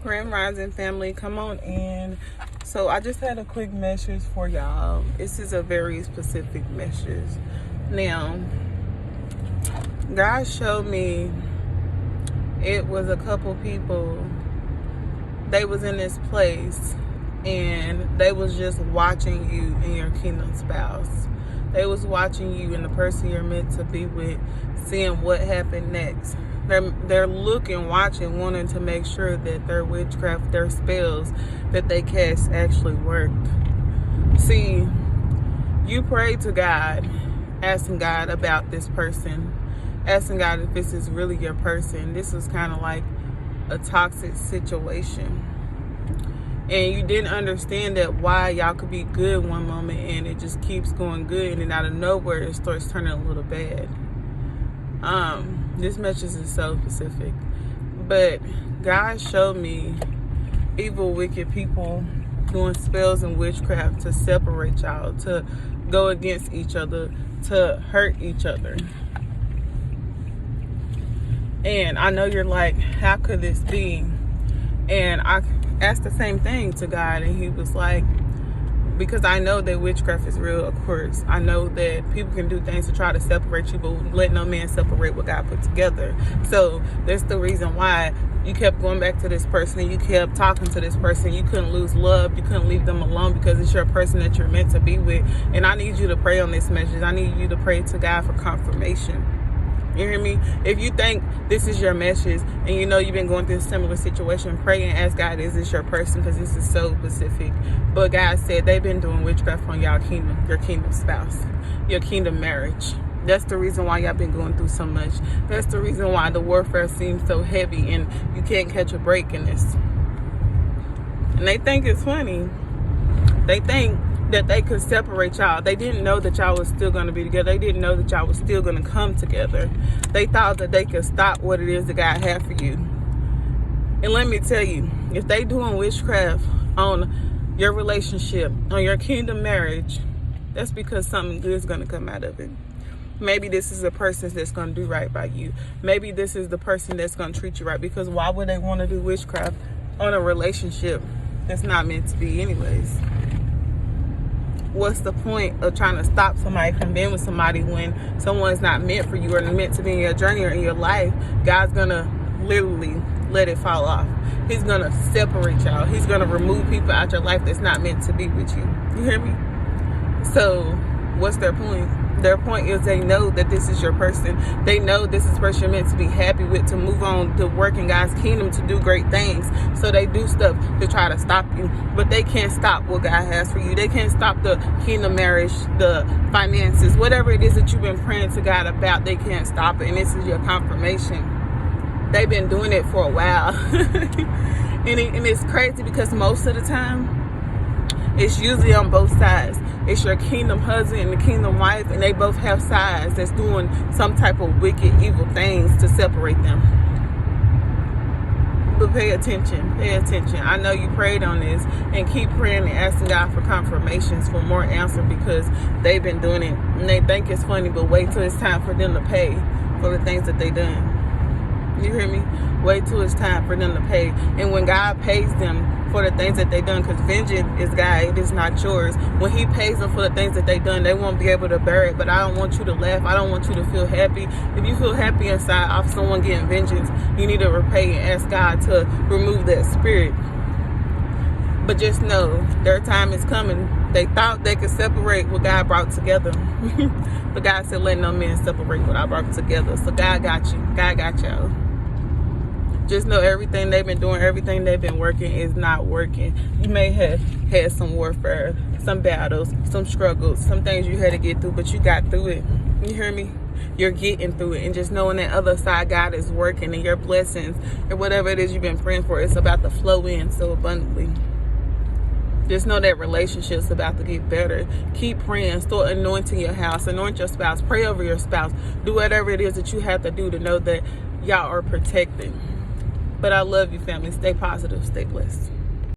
Grand Rising family, come on in. So I just had a quick message for y'all. This is a very specific message. Now, God showed me it was a couple people. They was in this place and they was just watching you and your kingdom spouse. They was watching you and the person you're meant to be with, seeing what happened next. They're looking, watching, wanting to make sure that their witchcraft, their spells that they cast actually worked. See, you prayed to God, asking God about this person, asking God if this is really your person. This was kind of like a toxic situation. And you didn't understand that why y'all could be good one moment and it just keeps going good, and then out of nowhere it starts turning a little bad. This message is so specific, but God showed me evil, wicked people doing spells and witchcraft to separate y'all, to go against each other, to hurt each other. And I know you're like, how could this be? And I asked the same thing to God, and he was like, because I know that witchcraft is real, of course. I know that people can do things to try to separate you, but let no man separate what God put together. So that's the reason why you kept going back to this person and you kept talking to this person. You couldn't lose love. You couldn't leave them alone because it's your person that you're meant to be with. And I need you to pray on this message. I need you to pray to God for confirmation. You hear me? If you think this is your message and you know you've been going through a similar situation, pray and ask God, is this your person? Because this is so specific. But God said they've been doing witchcraft on y'all kingdom, your kingdom spouse, your kingdom marriage. That's the reason why y'all been going through so much. That's the reason why the warfare seems so heavy and you can't catch a break in this. And they think it's funny. They think that they could separate y'all. They didn't know that y'all was still going to be together. They didn't know that y'all was still going to come together. They thought that they could stop what it is that God had for you. And let me tell you, if they doing witchcraft on your relationship, on your kingdom marriage, that's because something good is going to come out of it. Maybe this is the person that's going to do right by you. Maybe this is the person that's going to treat you right. Because why would they want to do witchcraft on a relationship that's not meant to be anyways? What's the point of trying to stop somebody from being with somebody when someone is not meant for you or meant to be in your journey or in your life? God's gonna literally let it fall off. He's gonna separate y'all. He's gonna remove people out your life that's not meant to be with you. You hear me? So what's their point? Their point is they know that this is your person. They know this is the person you're meant to be happy with, to move on, to work in God's kingdom, to do great things. So they do stuff to try to stop you. But they can't stop what God has for you. They can't stop the kingdom marriage, the finances, whatever it is that you've been praying to God about, they can't stop it. And this is your confirmation. They've been doing it for a while. and it's crazy because most of the time, it's usually on both sides. It's your kingdom husband and the kingdom wife, and they both have sides that's doing some type of wicked, evil things to separate them. But pay attention. Pay attention. I know you prayed on this, and keep praying and asking God for confirmations, for more answer, because they've been doing it. And they think it's funny, but wait till it's time for them to pay for the things that they done. You hear me? Wait till it's time for them to pay. And when God pays them for the things that they done, because vengeance is God, it is not yours. When he pays them for the things that they done, they won't be able to bear it. But I don't want you to laugh. I don't want you to feel happy. If you feel happy inside off someone getting vengeance, you need to repay and ask God to remove that spirit. But just know, their time is coming. They thought they could separate what God brought together. But God said, let no man separate what I brought together. So God got you. God got y'all. Just know everything they've been doing, everything they've been working is not working. You may have had some warfare, some battles, some struggles, some things you had to get through, but you got through it. You hear me? You're getting through it. And just knowing that other side, God is working, and your blessings or whatever it is you've been praying for, it's about to flow in so abundantly. Just know that relationship's about to get better. Keep praying. Start anointing your house. Anoint your spouse. Pray over your spouse. Do whatever it is that you have to do to know that y'all are protected. But I love you, family. Stay positive. Stay blessed.